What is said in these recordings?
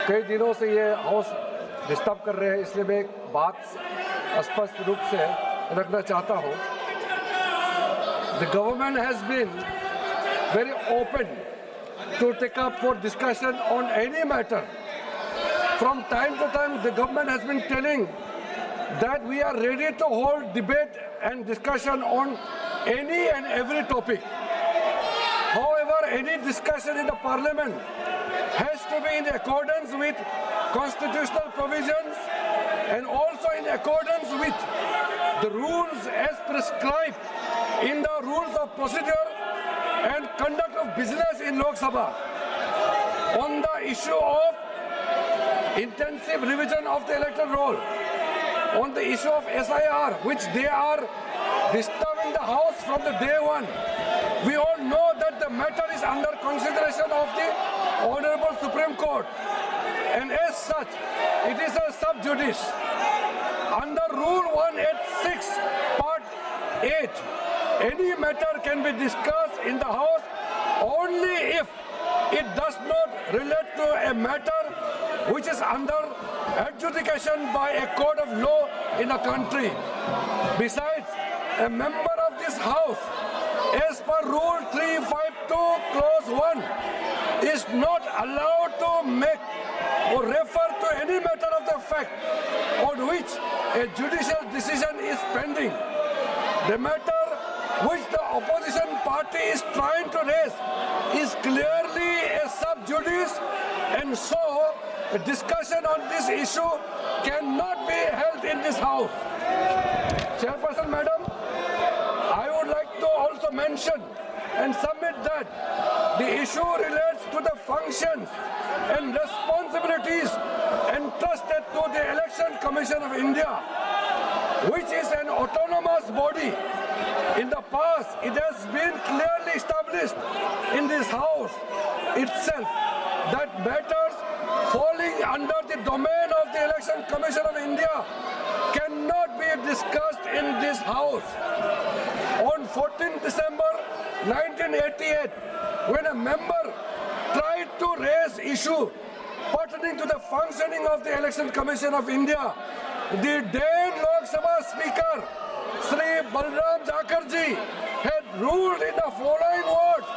कई दिनों से ये हाउस डिस्टर्ब कर रहे हैं, इसलिए मैं एक बात स्पष्ट रूप से रखना चाहता हूँ। The government has been very open to take up for discussion on any matter. From time to time, the government has been telling that we are ready to hold debate and discussion on any and every topic. However, any discussion in the parliament has to be in accordance with constitutional provisions and also in accordance with the rules as prescribed in the rules of procedure and conduct of business in Lok Sabha. On the issue of intensive revision of the electoral roll, on the issue of SIR, which they are disturbing the House from the day one. We all know that the matter is under consideration of the Honorable Supreme Court, and as such, it is a sub judice. Under Rule 186, Part 8, any matter can be discussed in the House only if it does not relate to a matter which is under adjudication by a court of law in a country. Besides, a member of this House, as per Rule 352, Clause 1, is not allowed to make or refer to any matter of the fact on which a judicial decision is pending. The matter which the opposition party is trying to raise is clearly a sub judice, and so a discussion on this issue cannot be held in this House. Chairperson, Madam, I would like to also mention and submit that the issue relates to the functions and responsibilities entrusted to the Election Commission of India, which is an autonomous body. In the past, it has been clearly established in this House itself that matters falling under the domain of the Election Commission of India cannot be discussed in this House. On 14 December 1988, when a member tried to raise issue pertaining to the functioning of the Election Commission of India, the then Lok Sabha Speaker, Sri Balram Jakarji, had ruled in the following words,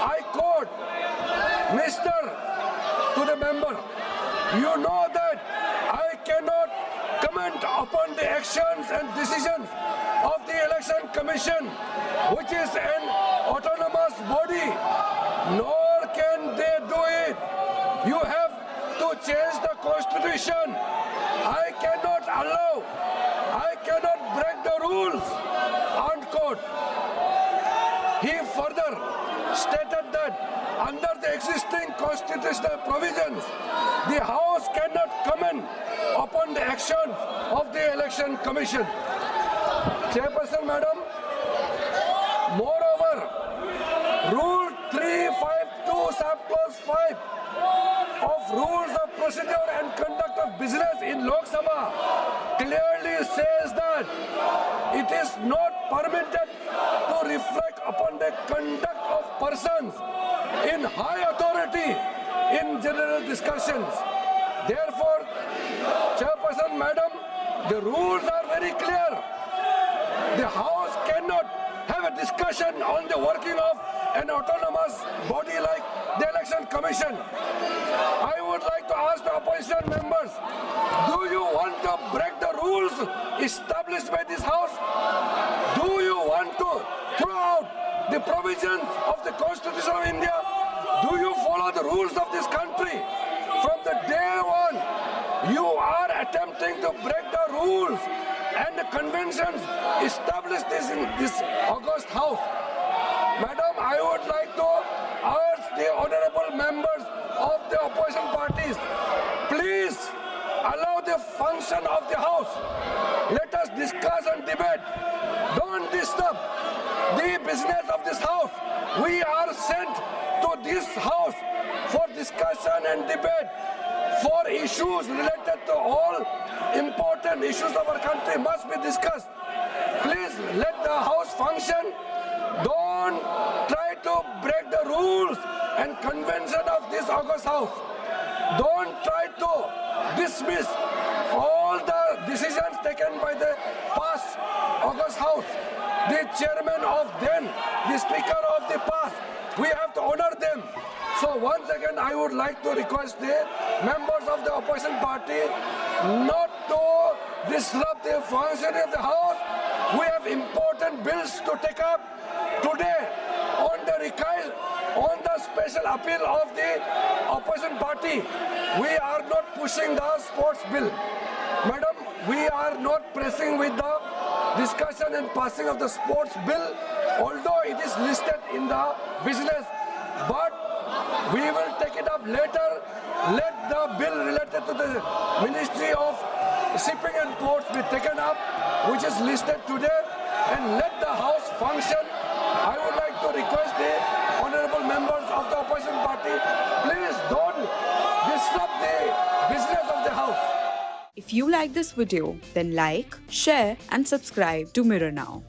I quote, Mr. to the member, you know that I cannot comment upon the actions and decisions of the Election Commission, which is an autonomous body, nor can they do it. You have to change the Constitution. I cannot allow, I cannot break the rules, unquote. He further stated that under the existing constitutional provisions, the House cannot comment upon the actions of the Election Commission. Chairperson, Madam, moreover, Rule 352 Subclause 5 of Rules of Procedure and Conduct of Business in Lok Sabha clearly says that it is not permitted to reflect upon the conduct of persons in high authority in general discussions. Therefore, Chairperson, Madam, the rules are very clear. The House cannot have a discussion on the working of an autonomous body like the Election Commission. I would like to ask the opposition members, do you want to break the rules established by this House? Do you want to throw out the provisions of the Constitution of India? Do you follow the rules of this country? From the day one, you are attempting to break the rules and the conventions established in this august House. Madam, I would like to urge the honorable members of the opposition parties, please allow the function of the House. Let us discuss and debate. Don't disturb the business of this House. We are sent to this House for discussion and debate, for issues related to all important issues of our country must be discussed. Please let the House function. Don't try to break the rules and convention of this august House. Don't try to dismiss all the decisions taken by the past August House. The chairman of then, the speaker of the past, we have to honor them. So once again, I would like to request the members of the opposition party not to disrupt the functioning of the House. We have important bills to take up today on the request, on the special appeal of the opposition party. We are not pushing the sports bill. Madam, we are not pressing with the discussion and passing of the sports bill, although it is listed in the business. But we will take it up later. Let the bill related to the Ministry of Shipping and Ports be taken up, which is listed today, and let the House function. I would like to request the honorable members of the opposition party, please don't disrupt the business of the House. If you like this video, then like, share and subscribe to Mirror Now.